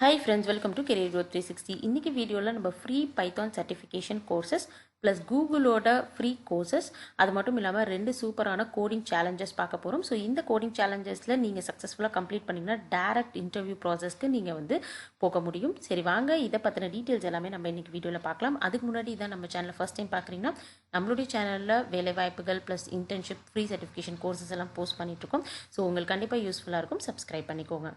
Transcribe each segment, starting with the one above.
Hi friends, welcome to Career Growth 360. இன்னைக்கு வீடியோவில் நம்ம free Python certification courses plus கூகுளோட ஃப்ரீ கோர்சஸ் அது மட்டும் இல்லாமல் 2 சூப்பரான கோடிங் சேலஞ்சஸ் பார்க்க போகிறோம். ஸோ இந்த கோடிங் சேலஞ்சஸில் நீங்கள் சக்ஸஸ்ஃபுல்லாக கம்ப்ளீட் பண்ணிங்கன்னா டேரக்ட் இன்டர்வியூ ப்ராசஸ்க்கு நீங்கள் வந்து போக முடியும். சரி வாங்க இதை பற்றின டீட்டெயில்ஸ் எல்லாமே நம்ம இன்னைக்கு வீடியோவில் பார்க்கலாம். அதுக்கு முன்னாடி இதான் நம்ம சேனலை ஃபஸ்ட் டைம் பார்க்குறீங்கன்னா நம்மளுடைய சேனலில் வேலைவாய்ப்புகள் plus internship free certification courses எல்லாம் போஸ்ட் பண்ணிகிட்ருக்கோம். ஸோ உங்களுக்கு கண்டிப்பாக யூஸ்ஃபுல்லாக இருக்கும். சப்ஸ்கிரைப் பண்ணிக்கோங்க.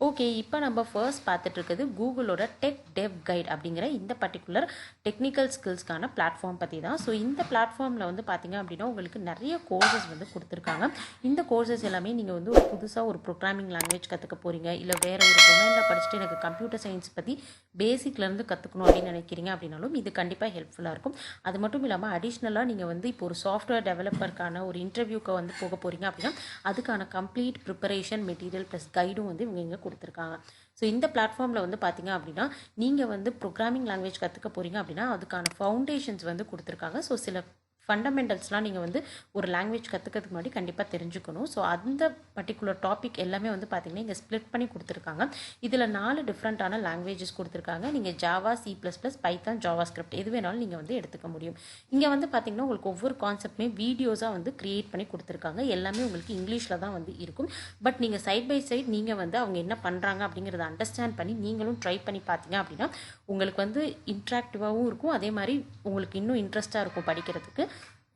ஓகே, இப்போ நம்ம ஃபர்ஸ்ட் பார்த்துட்டு இருக்குது கூகுளோட டெக் டெவ் கைட் அப்படிங்கிற இந்த பர்டிகுலர் டெக்னிக்கல் ஸ்கில்ஸ்க்கான பிளாட்ஃபார்ம் பற்றி தான். ஸோ இந்த பிளாட்ஃபார்மில் வந்து பார்த்திங்க அப்படின்னா உங்களுக்கு நிறைய கோர்சஸ் வந்து கொடுத்துருக்காங்க. இந்த கோர்சஸ் எல்லாமே நீங்கள் வந்து ஒரு புதுசாக ஒரு ப்ரோக்ராமிங் லாங்குவேஜ் கற்றுக்க போகிறீங்க, இல்லை வேறு ஒரு டொமைனில் படிச்சுட்டு எனக்கு கம்ப்யூட்டர் சயின்ஸ் பற்றி பேசிக்லேருந்து கற்றுக்கணும் அப்படின்னு நினைக்கிறீங்க அப்படின்னாலும் இது கண்டிப்பாக ஹெல்ப்ஃபுல்லாக இருக்கும். அது மட்டும் இல்லாமல் அடிஷ்னலாக நீங்கள் வந்து இப்போ ஒரு சாஃப்ட்வேர் டெவலப்பருக்கான ஒரு இன்டர்வியூக்கு வந்து போக போகிறீங்க அப்படின்னா அதுக்கான கம்ப்ளீட் ப்ரிப்பரேஷன் மெட்டீரியல் ப்ளஸ் கைடும் வந்து இவங்க இங்கே கொடுத்துருக்காங்க. ஸோ இந்த பிளாட்ஃபார்மில் வந்து பார்த்தீங்க அப்படின்னா நீங்கள் வந்து ப்ரோக்ராமிங் லாங்குவேஜ் கற்றுக்க போகிறீங்க அப்படின்னா அதுக்கான ஃபவுண்டேஷன்ஸ் வந்து கொடுத்துருக்காங்க. ஸோ சில ஃபண்டமெண்டல்ஸ்லாம் நீங்கள் வந்து ஒரு லாங்குவேஜ் கற்றுக்கிறதுக்கு முன்னாடி கண்டிப்பாக தெரிஞ்சுக்கணும். ஸோ அந்த பர்டிகுலர் டாபிக் எல்லாமே வந்து பார்த்திங்கன்னா இங்கே ஸ்ப்ளிட் பண்ணி கொடுத்துருக்காங்க. இதில் 4 டிஃப்ரெண்ட்டான லாங்குவேஜஸ் கொடுத்துருக்காங்க. நீங்கள் Java, C++, Python, Java script எது வேணாலும் நீங்கள் வந்து எடுத்துக்க முடியும். இங்கே வந்து பார்த்திங்கன்னா உங்களுக்கு ஒவ்வொரு கான்செப்ட்டுமே வீடியோஸாக வந்து க்ரியேட் பண்ணி கொடுத்துருக்காங்க. எல்லாமே உங்களுக்கு இங்கிலீஷில் தான் வந்து இருக்கும். பட் நீங்கள் சைட் பை சைட் நீங்கள் வந்து அவங்க என்ன பண்ணுறாங்க அப்படிங்கிறத அண்டர்ஸ்டாண்ட் பண்ணி நீங்களும் ட்ரை பண்ணி பார்த்தீங்க அப்படின்னா உங்களுக்கு வந்து இன்ட்ராக்டிவாகவும் இருக்கும், அதே மாதிரி உங்களுக்கு இன்னும் இன்ட்ரெஸ்ட்டாக இருக்கும் படிக்கிறதுக்கு.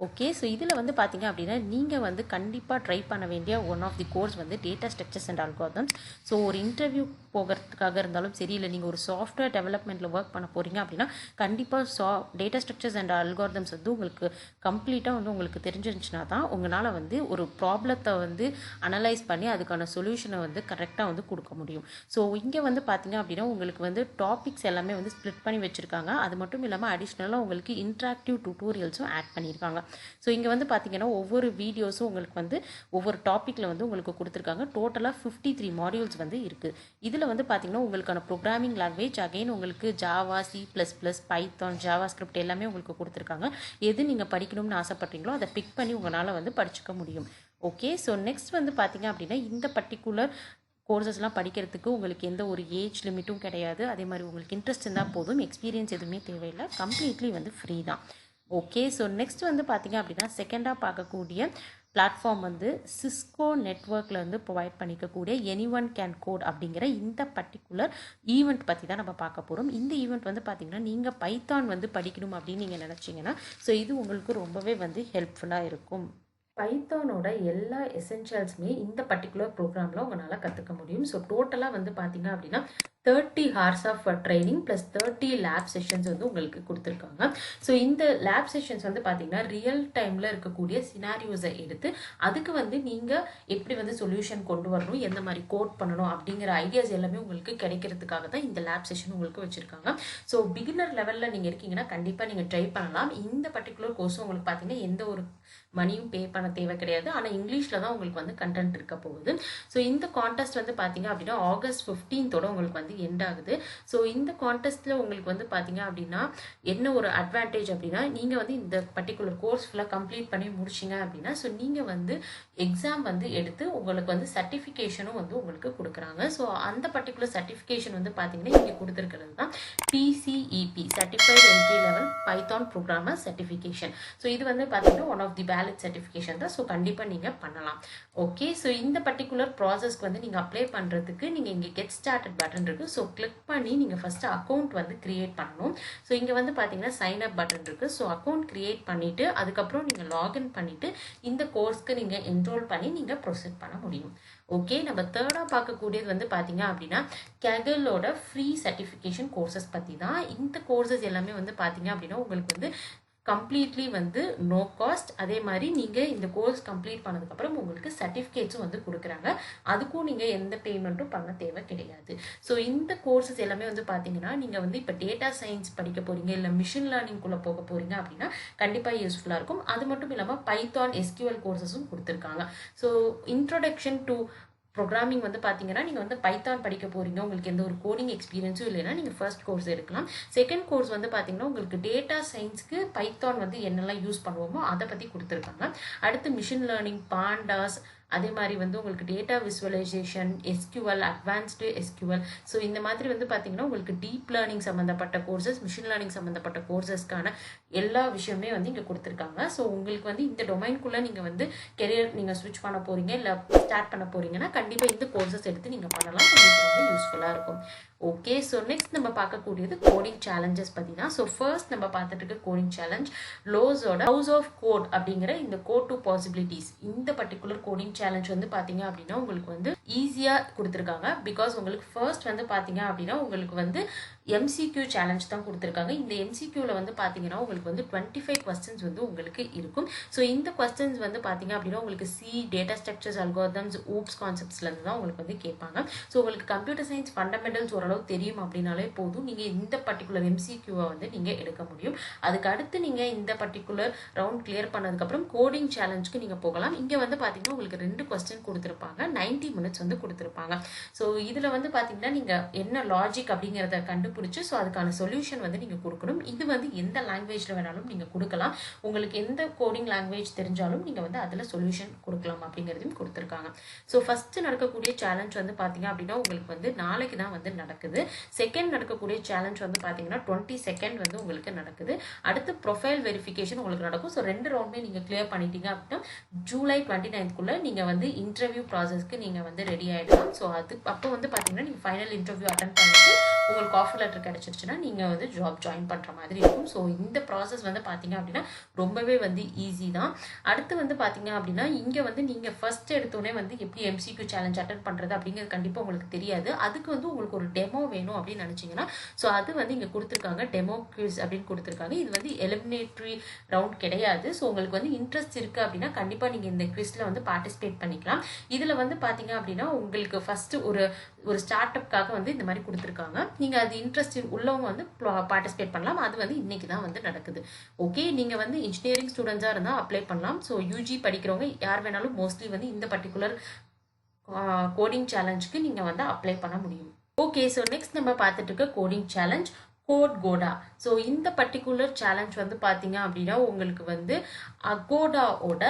ஓகே, ஸோ இதில் வந்து பார்த்தீங்க அப்படின்னா நீங்கள் வந்து கண்டிப்பாக ட்ரை பண்ண வேண்டிய ஒன் ஆஃப் தி கோர்ஸ் வந்து data structures and algorithms. So ஒரு இன்டர்வியூ போகிறதுக்காக இருந்தாலும் சரி, இல்லை நீங்கள் ஒரு சாஃப்ட்வேர் டெவலப்மெண்ட்டில் ஒர்க் பண்ண போகிறீங்க அப்படின்னா கண்டிப்பாக டேட்டா ஸ்ட்ரக்சர்ஸ் அண்ட் அல்காரிதம்ஸ் வந்து உங்களுக்கு கம்ப்ளீட்டாக வந்து உங்களுக்கு தெரிஞ்சிருந்துச்சுன்னா தான் உங்களால் வந்து ஒரு ப்ராப்ளத்தை வந்து அனலைஸ் பண்ணி அதுக்கான சொல்யூஷனை வந்து கரெக்டாக வந்து கொடுக்க முடியும். ஸோ இங்கே வந்து பார்த்தீங்க அப்படின்னா உங்களுக்கு வந்து டாபிக்ஸ் எல்லாமே வந்து ஸ்ப்ளிட் பண்ணி வச்சுருக்காங்க. அது மட்டும் இல்லாமல் அடிஷ்னலாக உங்களுக்கு இன்ட்ராக்டிவ் டியூட்டோரியல்ஸும் ஆட் பண்ணியிருக்காங்க. ஸோ இங்கே வந்து பார்த்தீங்கன்னா ஒவ்வொரு வீடியோஸும் உங்களுக்கு வந்து ஒவ்வொரு டாப்பிக்கில் வந்து உங்களுக்கு கொடுத்துருக்காங்க. டோட்டலாக 53 மாடியூல்ஸ் வந்து இருக்குது. இதில் வந்து பார்த்தீங்கன்னா உங்களுக்கான ப்ரோக்ராமிங் லாங்குவேஜ் அகைன் உங்களுக்கு Java, C++, Python, Java script எல்லாமே உங்களுக்கு கொடுத்துருக்காங்க. எது நீங்கள் படிக்கணும்னு ஆசைப்பட்றீங்களோ அதை பிக் பண்ணி உங்களால் வந்து படிச்சுக்க முடியும். ஓகே, ஸோ நெக்ஸ்ட் வந்து பார்த்தீங்க அப்படின்னா இந்த பர்டிகுலர் கோர்சஸ்லாம் படிக்கிறதுக்கு உங்களுக்கு எந்த ஒரு ஏஜ் லிமிட்டும் கிடையாது. அதே மாதிரி உங்களுக்கு இன்ட்ரெஸ்ட் இருந்தால் போதும், எக்ஸ்பீரியன்ஸ் எதுவுமே தேவையில்லை, கம்ப்ளீட்லி வந்து ஃப்ரீ தான். ஓகே, ஸோ நெக்ஸ்ட் வந்து பார்த்திங்க அப்படின்னா செகண்டாக பார்க்கக்கூடிய பிளாட்ஃபார்ம் வந்து சிஸ்கோ நெட்ஒர்க்கில் வந்து ப்ரொவைட் பண்ணிக்கக்கூடிய எனிஒன் கேன் கோட் அப்படிங்கிற இந்த பர்டிகுலர் ஈவெண்ட் பற்றி தான் நம்ம பார்க்க போகிறோம். இந்த ஈவெண்ட் வந்து பார்த்திங்கன்னா நீங்கள் பைத்தான் வந்து படிக்கணும் அப்படின்னு நீங்கள் நினச்சிங்கன்னா ஸோ இது உங்களுக்கு ரொம்பவே வந்து ஹெல்ப்ஃபுல்லாக இருக்கும். பைத்தானோட எல்லா எசென்ஷியல்ஸுமே இந்த பர்டிகுலர் ப்ரோக்ராமில் உங்களால் கற்றுக்க முடியும். ஸோ டோட்டலாக வந்து பார்த்தீங்க அப்படின்னா 30 hours of training plus 30 lab sessions வந்து உங்களுக்கு கொடுத்துருக்காங்க. ஸோ இந்த லேப் செஷன்ஸ் வந்து பார்த்தீங்கன்னா ரியல் டைமில் இருக்கக்கூடிய சினாரியோஸை எடுத்து அதுக்கு வந்து நீங்கள் எப்படி வந்து சொல்யூஷன் கொண்டு வரணும், எந்த மாதிரி கோட் பண்ணணும் அப்படிங்கிற ஐடியாஸ் எல்லாமே உங்களுக்கு கிடைக்கிறதுக்காக தான் இந்த லேப் செஷன் உங்களுக்கு வச்சுருக்காங்க. ஸோ பிகினர் லெவலில் நீங்கள் இருக்கீங்கன்னா கண்டிப்பாக நீங்கள் ட்ரை பண்ணலாம். இந்த பர்டிகுலர் கோர்ஸும் உங்களுக்கு பார்த்தீங்கன்னா எந்த ஒரு மணியும் பே பண்ண தேவை கிடையாது. ஆனால் இங்கிலீஷில் தான் உங்களுக்கு வந்து கண்டென்ட் இருக்க போகுது. ஸோ இந்த கான்டெஸ்ட் வந்து பார்த்தீங்க அப்படின்னா August 15th உங்களுக்கு வந்து எண்ட் ஆகுது. ஸோ இந்த கான்டெஸ்ட்டில் உங்களுக்கு வந்து பார்த்தீங்க அப்படின்னா என்ன ஒரு அட்வான்டேஜ் அப்படின்னா நீங்கள் வந்து இந்த பர்டிகுலர் கோர்ஸ் ஃபுல்லாக கம்ப்ளீட் பண்ணி முடிச்சிங்க அப்படின்னா ஸோ நீங்கள் வந்து எக்ஸாம் வந்து எடுத்து உங்களுக்கு வந்து சர்டிஃபிகேஷனும் வந்து உங்களுக்கு கொடுக்குறாங்க. ஸோ அந்த பர்டிகுலர் சர்டிஃபிகேஷன் வந்து பார்த்தீங்கன்னா இங்கே கொடுத்துருக்கிறது தான் PCEP certified entry level python programmer certification. So இது வந்து பார்த்தீங்கன்னா one of the valid certification தான். ஸோ கண்டிப்பாக நீங்கள் பண்ணலாம். ஓகே, ஸோ இந்த பர்டிகுலர் ப்ராசஸ்க்கு வந்து நீங்கள் அப்ளை பண்ணுறதுக்கு நீங்கள் இங்கே கெட் ஸ்டார்டட் பட்டன் இருக்குது. ஸோ கிளிக் பண்ணி நீங்கள் ஃபஸ்ட்டு அக்கௌண்ட் வந்து க்ரியேட் பண்ணணும். ஸோ இங்கே வந்து பார்த்தீங்கன்னா சைன் அப் பட்டன் இருக்குது. ஸோ அக்கௌண்ட் க்ரியேட் பண்ணிவிட்டு அதுக்கப்புறம் நீங்கள் லாகின் பண்ணிவிட்டு இந்த கோர்ஸ்க்கு நீங்கள் என்ரோல் பண்ணி நீங்கள் ப்ரொசீட் பண்ண முடியும். ஓகே, நம்ம தேர்டாக பார்க்கக்கூடியது வந்து பார்த்தீங்க அப்படின்னா கேகலோட ஃப்ரீ சர்டிஃபிகேஷன் கோர்சஸ் பற்றி தான். இந்த கோர்சஸ் எல்லாமே வந்து பார்த்தீங்க அப்படின்னா உங்களுக்கு வந்து கம்ப்ளீட்லி வந்து நோ காஸ்ட். அதே மாதிரி நீங்கள் இந்த கோர்ஸ் கம்ப்ளீட் பண்ணதுக்கப்புறம் உங்களுக்கு சர்டிஃபிகேட்ஸும் வந்து கொடுக்குறாங்க. அதுக்கும் நீங்கள் எந்த பேமெண்ட்டும் பண்ண தேவை கிடையாது. ஸோ இந்த கோர்சஸ் எல்லாமே வந்து பார்த்தீங்கன்னா நீங்கள் வந்து இப்போ டேட்டா சயின்ஸ் படிக்க போகிறீங்க, இல்லை மிஷின் லேர்னிங்குள்ளே போக போகிறீங்க அப்படின்னா கண்டிப்பாக யூஸ்ஃபுல்லாக இருக்கும். அது மட்டும் இல்லாமல் பைத்தான் SQL கோர்சஸும் கொடுத்துருக்காங்க. ஸோ இன்ட்ரோடக்ஷன் டு ப்ரோக்ராமிங் வந்து பார்த்தீங்கன்னா நீங்கள் வந்து பைத்தான் படிக்க போகிறீங்க, உங்களுக்கு எந்த ஒரு கோடிங் எக்ஸ்பீரியன்ஸும் இல்லைன்னா நீங்கள் ஃபர்ஸ்ட் கோர்ஸ் எடுக்கலாம். செகண்ட் கோர்ஸ் வந்து பார்த்தீங்கன்னா உங்களுக்கு டேட்டா சயின்ஸ்க்கு பைத்தான் வந்து என்னெல்லாம் யூஸ் பண்ணுவோமோ அதை பற்றி கொடுத்துருக்காங்க. அடுத்து மிஷின் லேர்னிங், பாண்டாஸ், அதே மாதிரி வந்து உங்களுக்கு data visualisation, SQL, advanced SQL. So இந்த மாதிரி வந்து பார்த்தீங்கன்னா உங்களுக்கு டீப் லேர்னிங் சம்மந்தப்பட்ட கோர்சஸ், மிஷின் லேர்னிங் சம்மந்தப்பட்ட கோர்சஸ்க்கான எல்லா விஷயமே வந்து இங்கே கொடுத்துருக்காங்க. ஸோ உங்களுக்கு வந்து இந்த டொமைன்குள்ளே நீங்கள் வந்து கெரியர் நீங்கள் ஸ்விட்ச் பண்ண போகிறீங்க, இல்லை ஸ்டார்ட் பண்ண போகிறீங்கன்னா கண்டிப்பாக இந்த கோர்சஸ் எடுத்து நீங்கள் பண்ணலாம். உங்களுக்கு ரொம்ப யூஸ்ஃபுல்லாக இருக்கும். ஓகே, ஸோ நெக்ஸ்ட் நம்ம பார்க்கக்கூடியது கோடிங் சேலஞ்சஸ் பற்றி தான். ஸோ ஃபர்ஸ்ட் நம்ம பார்த்துட்டு இருக்க கோடிங் சேலஞ்ச் லோஸோட ஹவுஸ் ஆஃப் கோட் அப்படிங்கிற இந்த கோட் டு பாசிபிலிட்டிஸ். இந்த பர்டிகுலர் கோடிங் சேலஞ்ச் வந்து பார்த்தீங்க அப்படின்னா உங்களுக்கு வந்து ஈஸியாக கொடுத்துருக்காங்க. பிகாஸ் உங்களுக்கு ஃபர்ஸ்ட் வந்து பார்த்தீங்க அப்படின்னா உங்களுக்கு வந்து MCQ சேலஞ்ச் தான் கொடுத்துருக்காங்க. இந்த MCQவில் வந்து பார்த்தீங்கன்னா உங்களுக்கு வந்து 25 கொஸ்டின்ஸ் வந்து உங்களுக்கு இருக்கும். ஸோ இந்த கொஸ்டின்ஸ் வந்து பார்த்தீங்க அப்படின்னா உங்களுக்கு டேட்டா ஸ்ட்ரக்சர்ஸ், அல்காரிதம்ஸ், ஊப்ஸ் கான்செப்ட்ஸ்லேருந்து தான் உங்களுக்கு வந்து கேட்பாங்க. ஸோ உங்களுக்கு கம்ப்யூட்டர் சயின்ஸ் ஃபண்டமெண்டல்ஸ் ஓரளவு தெரியும் அப்படின்னாலே போதும், நீங்கள் இந்த பர்டிகுலர் MCQவை வந்து நீங்கள் எடுக்க முடியும். அதுக்கு அடுத்து நீங்கள் இந்த பர்டிகுலர் ரவுண்ட் கிளியர் பண்ணதுக்கப்புறம் கோடிங் சேலஞ்சுக்கு நீங்கள் போகலாம். இங்கே வந்து பார்த்தீங்கன்னா உங்களுக்கு 2 கொஸ்டின் கொடுத்துருப்பாங்க, 90 மினிட்ஸ் வந்து கொடுத்துருப்பாங்க. ஸோ இதில் வந்து பார்த்தீங்கன்னா நீங்கள் என்ன லாஜிக் அப்படிங்கிறத கண்டுபிடிச்சு ஸோ அதுக்கான சொல்யூஷன் வந்து நீங்கள் கொடுக்கணும். இது வந்து எந்த லாங்குவேஜில் வேணாலும் நீங்கள் கொடுக்கலாம். உங்களுக்கு எந்த கோடிங் லாங்குவேஜ் தெரிஞ்சாலும் நீங்கள் வந்து அதில் சொல்யூஷன் கொடுக்கலாம் அப்படிங்கிறதையும் கொடுத்துருக்காங்க. ஸோ ஃபஸ்ட்டு நடக்கக்கூடிய சேலஞ்ச் வந்து பார்த்தீங்க அப்படின்னா உங்களுக்கு வந்து நாளைக்கு தான் வந்து நடக்குது. செகண்ட் நடக்கக்கூடிய சேலஞ்ச் வந்து பார்த்தீங்கன்னா 22 வந்து உங்களுக்கு நடக்குது. அடுத்து ப்ரொஃபைல் வெரிஃபிகேஷன் உங்களுக்கு நடக்கும். ஸோ 2 ரவுண்டுமே நீங்கள் கிளியர் பண்ணிட்டீங்க அப்படின்னா ஜூலை 29க்குள்ளே நீங்கள் வந்து இன்டர்வியூ ப்ராசஸ்க்கு நீங்கள் வந்து ரெடி ஆகிடலாம். ஸோ அப்போ வந்து பார்த்தீங்கன்னா நீங்கள் ஃபைனல் இன்டர்வியூ அட்டன் பண்ணிட்டு உங்களுக்கு ஆஃபர் லெட்டர் கிடைச்சிருச்சுன்னா நீங்கள் வந்து ஜாப் ஜாயின் பண்ணுற மாதிரி இருக்கும். ஸோ இந்த ப்ராசஸ் வந்து பார்த்தீங்க அப்படின்னா ரொம்பவே வந்து ஈஸி தான். அடுத்து வந்து பார்த்தீங்க அப்படின்னா இங்கே வந்து நீங்கள் ஃபர்ஸ்ட் எடுத்தோடனே வந்து எப்படி MCQ சேலஞ்ச் அட்டன் பண்ணுறது அப்படிங்கிறது கண்டிப்பாக உங்களுக்கு தெரியாது. அதுக்கு வந்து உங்களுக்கு ஒரு டெமோ வேணும் அப்படின்னு நினச்சிங்கன்னா ஸோ அது வந்து இங்கே கொடுத்துருக்காங்க, டெமோ குவிஸ் அப்படின்னு கொடுத்துருக்காங்க. இது வந்து எலிமினேட்டரி ரவுண்ட் கிடையாது. ஸோ உங்களுக்கு வந்து இன்ட்ரெஸ்ட் இருக்குது அப்படின்னா கண்டிப்பாக நீங்கள் இந்த குவிஸில் வந்து பார்ட்டிசிபேட் பண்ணிக்கலாம். இதில் வந்து பார்த்தீங்க அப்படின்னா உங்களுக்கு ஃபஸ்ட்டு ஒரு ஸ்டார்ட் அப்காக வந்து இந்த மாதிரி கொடுத்துருக்காங்க. நீங்கள் அது இன்ட்ரெஸ்ட் உள்ளவங்க வந்து பார்ட்டிசிபேட் பண்ணலாம். அது வந்து இன்னைக்கு தான் வந்து நடக்குது. ஓகே, நீங்கள் வந்து இன்ஜினியரிங் ஸ்டூடெண்ட்ஸாக இருந்தால் அப்ளை பண்ணலாம். ஸோ UG படிக்கிறவங்க யார் வேணாலும் மோஸ்ட்லி வந்து இந்த பர்டிகுலர் கோடிங் சேலஞ்சுக்கு நீங்கள் வந்து அப்ளை பண்ண முடியும். ஓகே, ஸோ நெக்ஸ்ட் நம்ம பார்த்துட்டு இருக்க கோடிங் சேலஞ்ச் கோட்கோடா. ஸோ இந்த பர்டிகுலர் சேலஞ்ச் வந்து பார்த்தீங்க அப்படின்னா உங்களுக்கு வந்து அகோடாவோட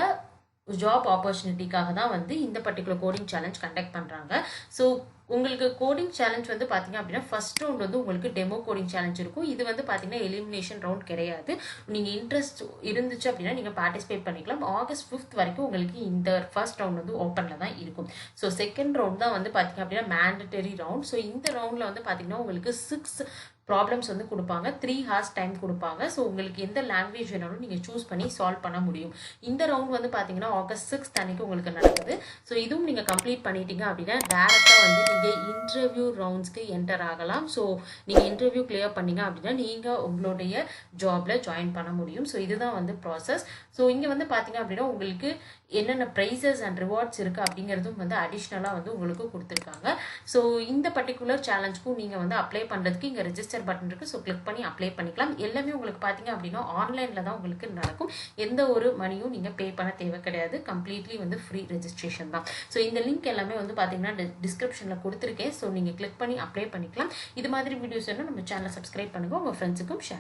ஜாப் ஆப்பர்ச்சுனிட்டிக்காக தான் வந்து இந்த பர்டிகுலர் கோடிங் சேலஞ்ச் கண்டக்ட் பண்ணுறாங்க. ஸோ உங்களுக்கு கோடிங் சேலஞ்ச் வந்து பார்த்தீங்க அப்படின்னா ஃபர்ஸ்ட் ரவுண்ட் வந்து உங்களுக்கு டெமோ கோடிங் சேலஞ்ச் இருக்கும். இது வந்து பார்த்தீங்கன்னா எலிமினேஷன் ரவுண்ட் கிடையாது. நீங்கள் இன்ட்ரெஸ்ட் இருந்துச்சு அப்படின்னா நீங்கள் பார்ட்டிசிபேட் பண்ணிக்கலாம். ஆகஸ்ட் 5th வரைக்கும் உங்களுக்கு இந்த ஃபர்ஸ்ட் ரவுண்ட் வந்து ஓப்பனில் தான் இருக்கும். ஸோ செகண்ட் ரவுண்ட் தான் வந்து பார்த்தீங்க அப்படின்னா மேண்டட்டரி ரவுண்ட். ஸோ இந்த ரவுண்டில் வந்து பார்த்தீங்கன்னா உங்களுக்கு 6 ப்ராப்ளம்ஸ் வந்து கொடுப்பாங்க, 3 hours டைம் கொடுப்பாங்க. ஸோ உங்களுக்கு எந்த லாங்குவேஜ் வேணாலும் நீங்கள் சூஸ் பண்ணி சால்வ் பண்ண முடியும். இந்த ரவுண்ட் வந்து பார்த்தீங்கன்னா ஆகஸ்ட் 6th அன்னைக்கு உங்களுக்கு நடக்குது. ஸோ இதுவும் நீங்கள் கம்ப்ளீட் பண்ணிட்டீங்க அப்படின்னா டேரெக்டாக வந்து நீங்கள் இன்டர்வியூ ரவுண்ட்ஸ்க்கு என்டர் ஆகலாம். ஸோ நீங்கள் இன்டர்வியூ கிளியர் பண்ணீங்க அப்படின்னா நீங்கள் உங்களுடைய ஜாபில் ஜாயின் பண்ண முடியும். ஸோ இதுதான் வந்து ப்ராசஸ். ஸோ இங்கே வந்து பார்த்தீங்க அப்படின்னா உங்களுக்கு என்னென்ன ப்ரைஸஸ் அண்ட் ரிவார்ட்ஸ் இருக்குது அப்படிங்கிறதும் வந்து அடிஷ்னலாக வந்து உங்களுக்கு கொடுத்துருக்காங்க. ஸோ இந்த பர்டிகுலர் சேலஞ்சுக்கும் நீங்கள் வந்து அப்ளை பண்ணுறதுக்கு இங்கே ரெஜிஸ்டர் பட்டன் இருக்குது. ஸோ கிளிக் பண்ணி அப்ளை பண்ணிக்கலாம். எல்லாமே உங்களுக்கு பார்த்தீங்க அப்படின்னா ஆன்லைனில் தான் உங்களுக்கு நடக்கும். எந்த ஒரு மணியும் நீங்கள் பே பண்ண தேவை கிடையாது. கம்ப்ளீட்லி வந்து ஃப்ரீ ரெஜிஸ்ட்ரேஷன் தான். ஸோ இந்த லிங்க் எல்லாமே வந்து பார்த்தீங்கன்னா டிஸ்கிரிப்ஷனில் கொடுத்துருக்கேன். ஸோ நீங்கள் கிளிக் பண்ணி அப்ளை பண்ணிக்கலாம். இது மாதிரி வீடியோஸ் வேணும் நம்ம சேனலை சப்ஸ்கிரைப் பண்ணுங்கள், உங்கள் ஃப்ரெண்ட்ஸுக்கும் ஷேர்